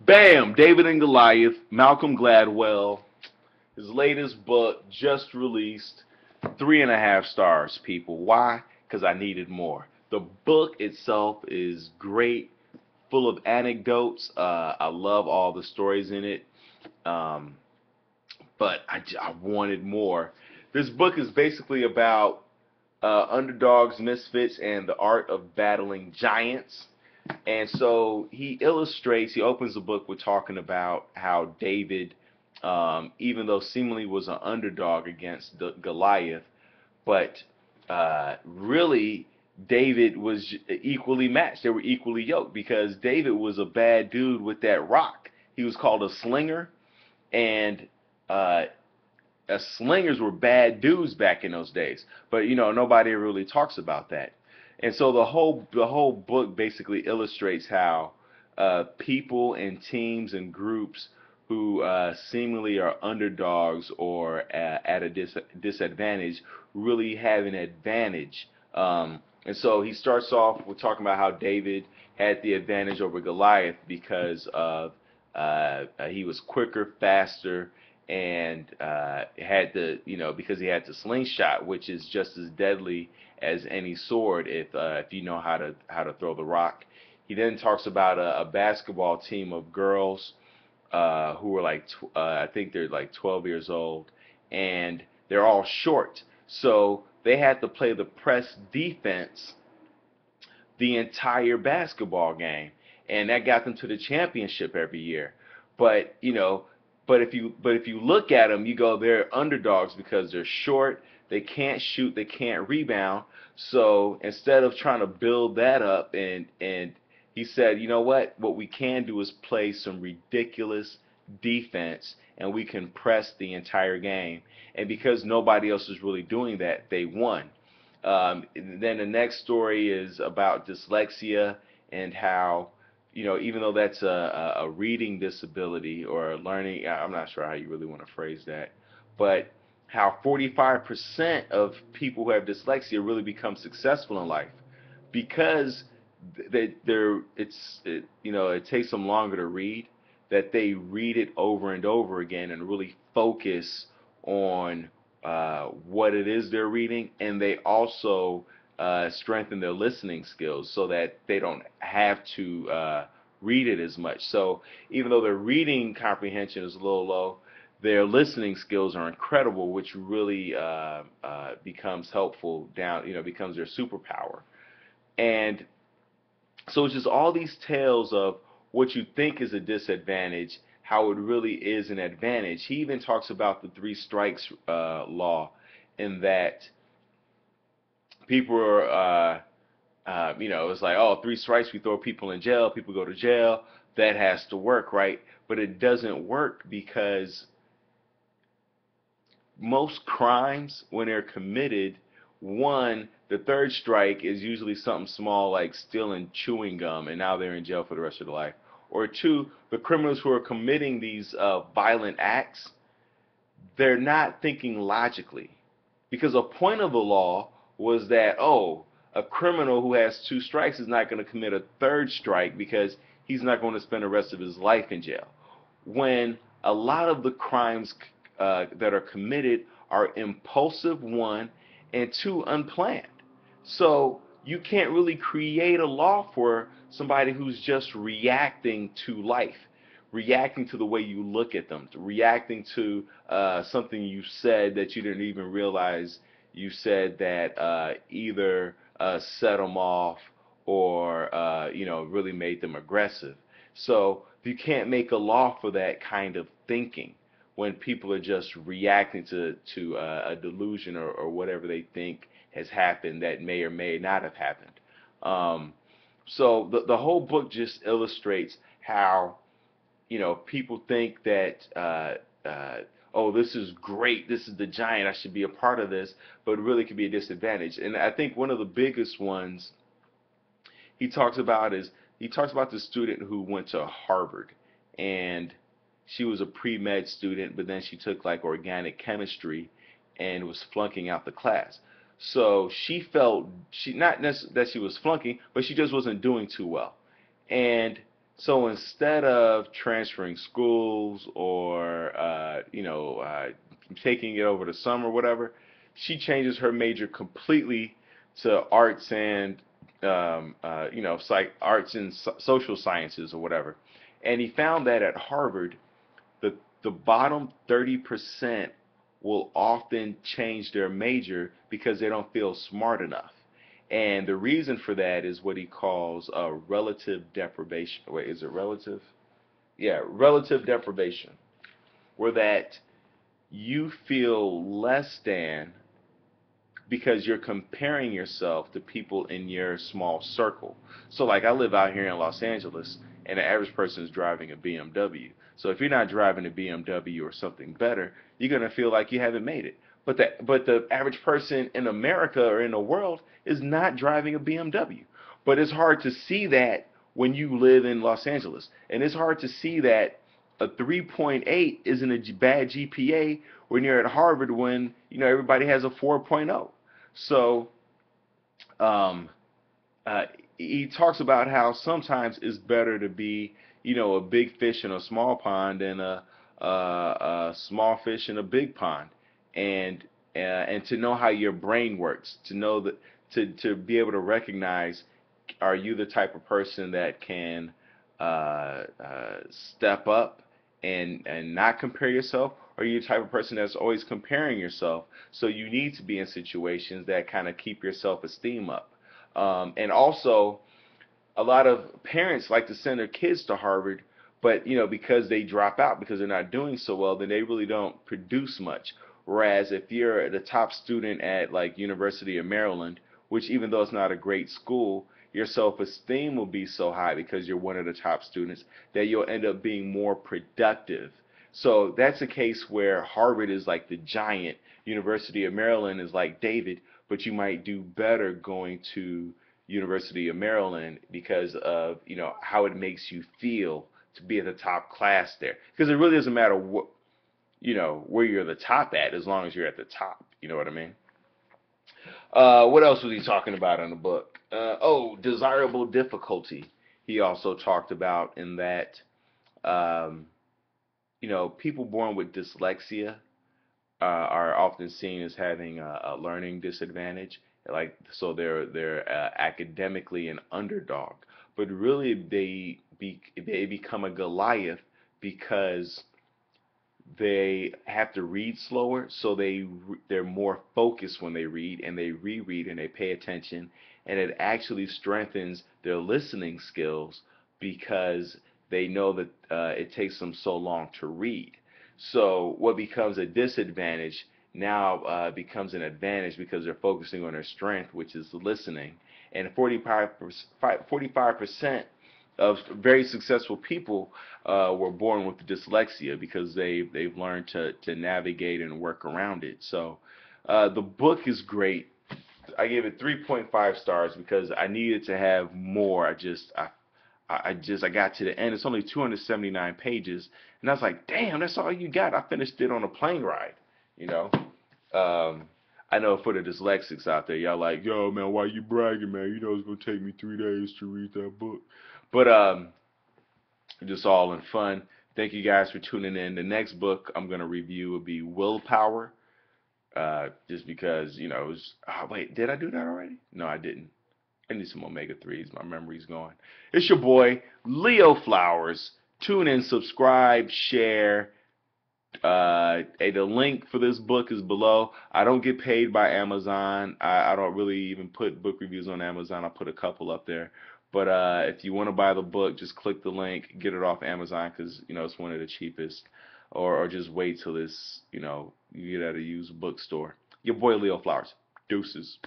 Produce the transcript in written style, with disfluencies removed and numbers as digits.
Bam! David and Goliath, Malcolm Gladwell. His latest book just released. 3.5 stars, people. Why? Because I needed more. The book itself is great, full of anecdotes. I love all the stories in it. Um, but I wanted more. This book is basically about underdogs, misfits, and the art of battling giants. And so he opens the book with talking about how David, even though seemingly was an underdog against Goliath, but really David was equally matched. They were equally yoked because David was a bad dude with that rock. He was called a slinger, and uh, slingers were bad dudes back in those days. But nobody really talks about that. And so the whole book basically illustrates how people and teams and groups who seemingly are underdogs or at a disadvantage really have an advantage. And so he starts off with talking about how David had the advantage over Goliath because of he was quicker, faster, and had the because he had the slingshot, which is just as deadly as any sword if you know how to throw the rock. He then talks about a basketball team of girls who were I think they're like 12 years old, and they're all short, so they had to play the press defense the entire basketball game, and that got them to the championship every year. But if you look at them, you go they're underdogs because they're short, they can't shoot, they can't rebound. So instead of trying to build that up, and he said, you know what we can do is play some ridiculous defense, and we can press the entire game. And because nobody else is really doing that, they won. Then the next story is about dyslexia and how, even though that's a reading disability or a learning, I'm not sure how you really want to phrase that, but how 45% of people who have dyslexia really become successful in life because it takes them longer to read, that they read it over and over again and really focus on what it is they're reading, and they also strengthen their listening skills so that they don't have to read it as much. So even though their reading comprehension is a little low, their listening skills are incredible, which really becomes helpful becomes their superpower. And so it's just all these tales of what you think is a disadvantage, how it really is an advantage. He even talks about the three strikes law, in that people are, it's like, oh, 3 strikes, we throw people in jail, people go to jail. That has to work, right? But it doesn't work because most crimes, when they're committed, one, the third strike is usually something small like stealing chewing gum, and now they're in jail for the rest of their life. Or two, the criminals who are committing these violent acts, they're not thinking logically. Because a point of the law was that, oh, a criminal who has 2 strikes is not going to commit a third strike because he's not going to spend the rest of his life in jail. When a lot of the crimes that are committed are impulsive, one, and two, unplanned. So you can't really create a law for somebody who's just reacting to life, reacting to the way you look at them, reacting to something you said that you didn't even realize you said, that either set them off or really made them aggressive. So you can't make a law for that kind of thinking when people are just reacting to a delusion or whatever they think has happened that may or may not have happened. So the whole book just illustrates how people think that oh, this is great, this is the giant, I should be a part of this, but it really could be a disadvantage. And I think one of the biggest ones he talks about is the student who went to Harvard, and she was a pre-med student, but then she took like organic chemistry and was flunking out the class. So she felt, she not that she was flunking, but she just wasn't doing too well. And So instead of transferring schools or taking it over to summer, whatever, she changes her major completely to arts and arts and social sciences or whatever. And he found that at Harvard, the the bottom 30% will often change their major because they don't feel smart enough. And the reason for that is what he calls relative deprivation. Wait, is it relative? Yeah, relative deprivation. Where that you feel less than because you're comparing yourself to people in your small circle. So like I live out here in Los Angeles and the average person is driving a BMW. So if you're not driving a BMW or something better, you're going to feel like you haven't made it. But the average person in America or in the world is not driving a BMW. But it's hard to see that when you live in Los Angeles. And it's hard to see that a 3.8 isn't a bad GPA when you're at Harvard when, everybody has a 4.0. So um, uh, he talks about how sometimes it's better to be, a big fish in a small pond than a small fish in a big pond, and and to know how your brain works, to know that to be able to recognize, are you the type of person that can step up and not compare yourself? Or are you the type of person that's always comparing yourself? So you need to be in situations that kind of keep your self-esteem up. And also, a lot of parents like to send their kids to Harvard, but because they drop out because they're not doing so well, then they really don't produce much. Whereas if you're the top student at like University of Maryland, which even though it's not a great school, your self-esteem will be so high because you're one of the top students that you'll end up being more productive. So that's a case where Harvard is like the giant, University of Maryland is like David, but you might do better going to University of Maryland because of how it makes you feel to be at the top class there. Because it really doesn't matter what where you're the top at as long as you're at the top. You know what I mean? What else was he talking about in the book? Desirable difficulty. He also talked about in that um, people born with dyslexia are often seen as having a learning disadvantage, like so they're academically an underdog, but really they become a Goliath because they have to read slower, so they're more focused when they read, and they reread and they pay attention, and it actually strengthens their listening skills because they know that it takes them so long to read. So what becomes a disadvantage now becomes an advantage because they're focusing on their strength, which is listening. And 45% of very successful people were born with dyslexia because they've learned to navigate and work around it. So the book is great. I gave it 3.5 stars because I needed to have more. I got to the end. It's only 279 pages, and I was like, damn, that's all you got. I finished it on a plane ride. You know. I know for the dyslexics out there, y'all like, yo, man, why you bragging, man? You know it's gonna take me 3 days to read that book. But just all in fun. Thank you guys for tuning in. The next book I'm gonna review will be Willpower. Just because it was. Oh, wait, did I do that already? No, I didn't. I need some omega-3s. My memory's going. It's your boy Leo Flowers. Tune in, subscribe, share. The link for this book is below. I don't get paid by Amazon. I don't really even put book reviews on Amazon. I put a couple up there. But if you want to buy the book, just click the link, get it off Amazon because it's one of the cheapest. Or just wait till you get at a used bookstore. Your boy Leo Flowers. Deuces.